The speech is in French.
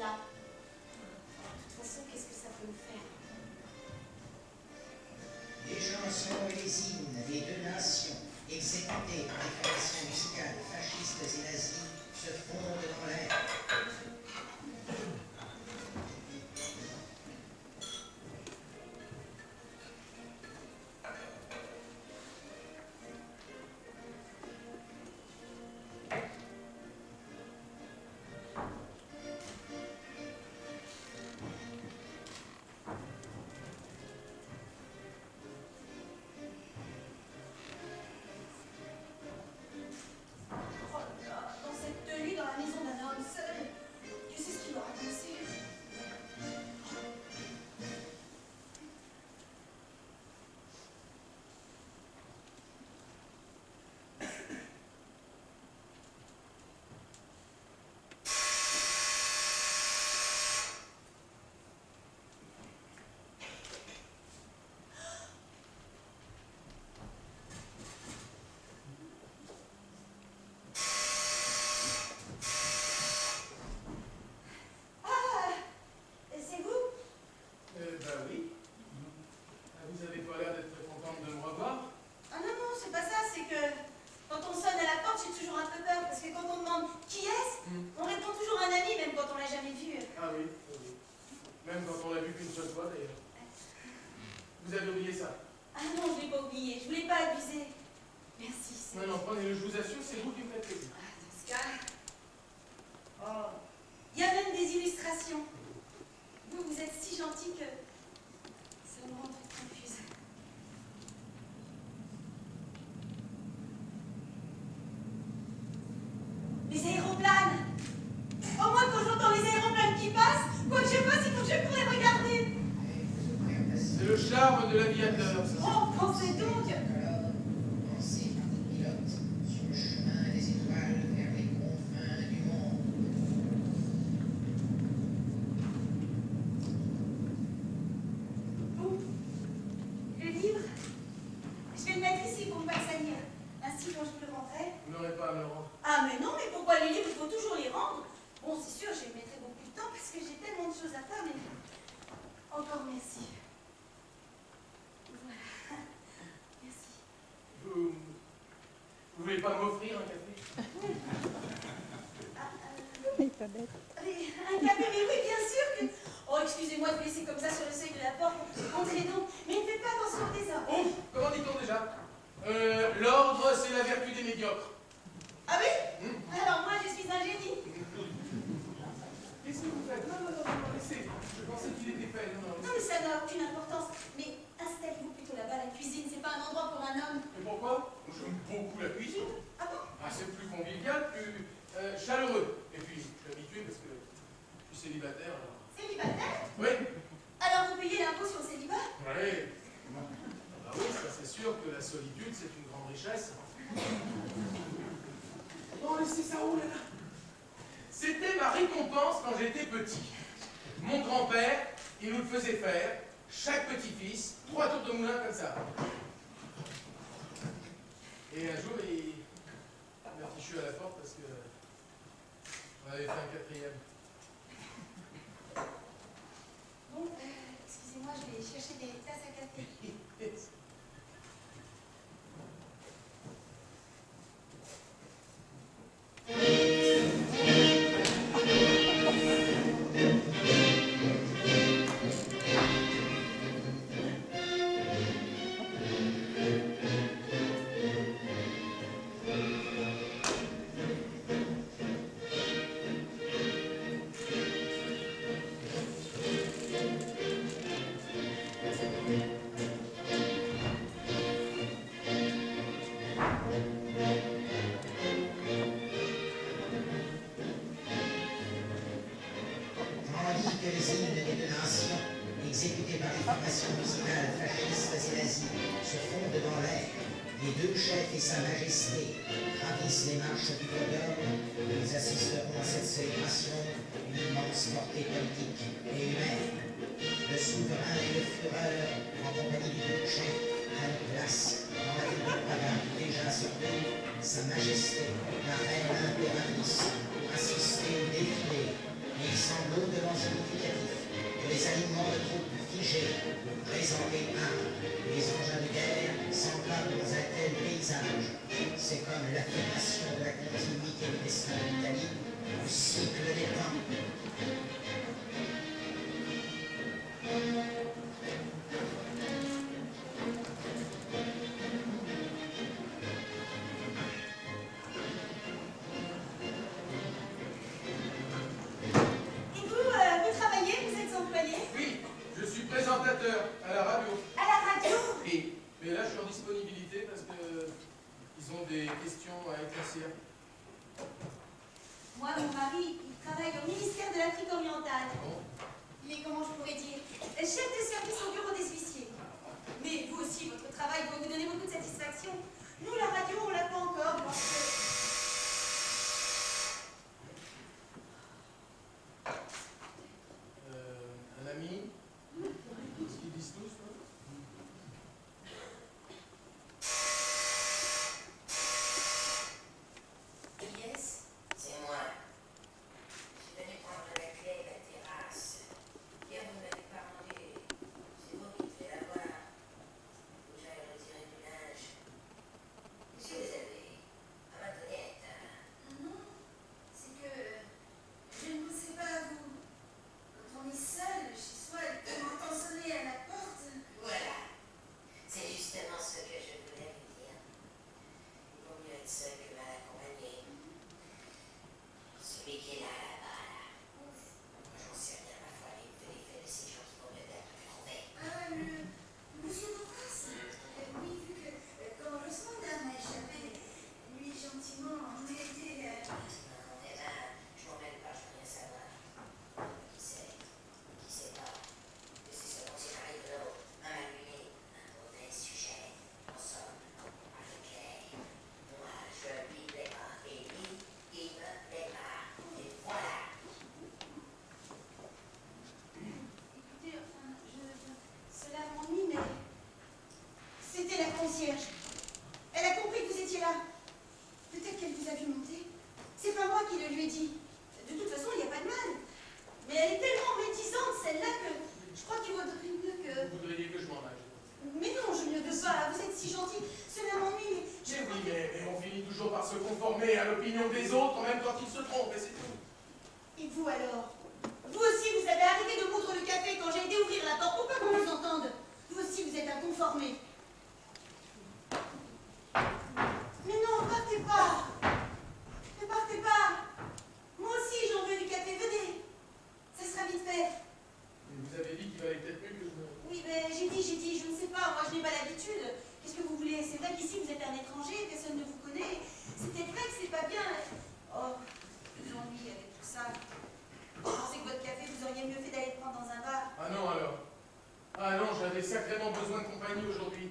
cela. De toute façon, qu'est-ce que ça peut me faire? Les chansons et les hymnes des deux nations, exécutés par les formations musicales fascistes et nazies, se fondent dans l'air. Vous avez oublié ça? Ah non, je ne l'ai pas oublié. Je ne voulais pas abuser. Merci. Non, non, prenez-le, je vous assure, c'est vous qui me faites plaisir. Ah, dans ce cas... Oh. Il y a même des illustrations. Vous êtes si gentil que ça me rend toute confuse. Les aéroplanes! Au moins, quand j'entends les aéroplanes qui passent, quoi que je fasse, il faut que je cours les regarder. C'est le charme de l'aviateur. Oh, pensez donc! Pensez par des pilotes sur le chemin des étoiles vers les confins du monde. Bon, le livre, je vais le mettre ici pour ne pas le salir. Ainsi, quand je le rendrai... Vous n'aurez pas à me le rendre. Ah, mais non, mais pourquoi les livres, il faut toujours les rendre? Bon, c'est sûr, je mettrai beaucoup de temps parce que j'ai tellement de choses à faire, mais... Encore merci. Voilà. Merci. Vous voulez pas m'offrir un café? Il est pas bête. Un café, mais oui, bien sûr que... Oh, excusez-moi de vous laisser comme ça sur le seuil de la porte. Entrez donc, mais ne faites pas attention au désordre. Ouf, comment dit-on déjà? L'ordre, c'est la vertu des médiocres. Ah oui? Alors moi, je suis un génie. Qu'est-ce que vous faites? Non, laissez. Je pensais qu'il était fait. Non, Non, mais ça n'a aucune importance. Mais installez-vous plutôt là-bas, la cuisine, c'est pas un endroit pour un homme. Et pourquoi? J'aime beaucoup la cuisine. Ah bon? Ah, c'est plus convivial, plus chaleureux. Et puis, je suis habitué parce que je suis célibataire. Alors... Célibataire? Oui. Alors vous payez l'impôt sur le célibat? Oui. Ah bah oui, ça c'est sûr que la solitude, c'est une grande richesse. Non, laissez ça où, là? C'était ma récompense quand j'étais petit. Mon grand-père, il nous le faisait faire, chaque petit-fils, 3 tours de moulin comme ça. Et un jour, il m'a fichu à la porte parce que on avait fait un 4e. Bon, excusez-moi, je vais chercher des tasses à café. Exécutés par les formations musicales fascistes et nazies, se fondent dans l'air. Les deux chefs et sa majesté gravissent les marches du podium. Ils assisteront à cette célébration une immense portée politique et humaine. Le souverain et le fureur, en compagnie du deux chefs, prennent place dans la ville de Praga, déjà se trouve sa majesté, la reine impératrice, pour assister au défilé. Et il semble au-delà Léger, présentez les engins de guerre semblables dans un tel paysage. C'est comme l'affirmation de la continuité du destin de l'Italie, du cycle des temps. Vous travaillez, vous êtes employé? Oui, je suis présentateur à la radio. À la radio? Oui, mais là je suis en disponibilité parce que ils ont des questions à éclaircir. Moi, mon mari, il travaille au ministère de l'Afrique orientale. Bon. Il est, comment je pourrais dire, chef de service au bureau des huissiers. Mais vous aussi, votre travail doit vous donner beaucoup de satisfaction. Nous, la radio, on l'a pas encore parce que... Un ami, ce qu'ils disent tous, hein. Yes, c'est moi. Je suis venu prendre la clé de la terrasse. Hier, vous ne m'avez pas rendu. C'est vous qui devez l'avoir. Faut que j'aille retirer du linge. Qu'est-ce que vous avez? Antoniette. Non, c'est que je ne vous sais pas, vous. Quand on est seul chez soi et qu'on entend sonner à la porte. Voilà. C'est justement ce que je voulais vous dire. Il vaut mieux être seul que mal accompagné. Celui qui est là-bas, là. Moi, j'en sais rien, ma foi. Il fait de ces gens qui vont peut-être me trouver. Ah, le monsieur Doras. Oui, vu que quand le gendarme a échappé, lui gentiment m'aider à... Non, eh ben, je m'en mêle pas, je veux rien savoir. Qui sait pas. Que c'est ce dont il arrive là, un allumé, un mauvais sujet. En somme, avec elle. Moi, je lui plais pas, et lui, il me plaît pas. Et voilà. Écoutez, enfin, cela m'ennuie, mais... C'était la concierge. Elle a compris que vous étiez là. Peut-être qu'elle vous a vu monter. C'est pas moi qui le lui ai dit. De toute façon, il n'y a pas de mal. Mais elle est tellement réticente, celle-là, que je crois qu'il vaudrait mieux que... Vous voudriez que je m'en aille. Mais non, je ne veux pas. Vous êtes si gentil. Cela m'ennuie, mais... Mais oui, mais on finit toujours par se conformer à l'opinion des autres, même quand ils se trompent, et c'est tout. Et vous alors? Vous aussi, vous avez arrêté de moudre le café quand j'ai été ouvrir la porte pour pas qu'on vous entende. Vous aussi, vous êtes inconformé. Mais non, partez pas. Ne partez pas. Moi aussi, j'en veux du café. Venez. Ça sera vite fait. Mais vous avez dit qu'il valait peut-être mieux que je me... Oui, mais j'ai dit, je ne sais pas. Moi, je n'ai pas l'habitude. Qu'est-ce que vous voulez? C'est vrai qu'ici, vous êtes un étranger, personne ne vous connaît. C'est peut-être vrai que c'est pas bien. Oh, je vous ennuie avec tout ça. Je pensais que votre café, vous auriez mieux fait d'aller le prendre dans un bar. Ah non alors. Ah non, j'avais sacrément besoin de compagnie aujourd'hui.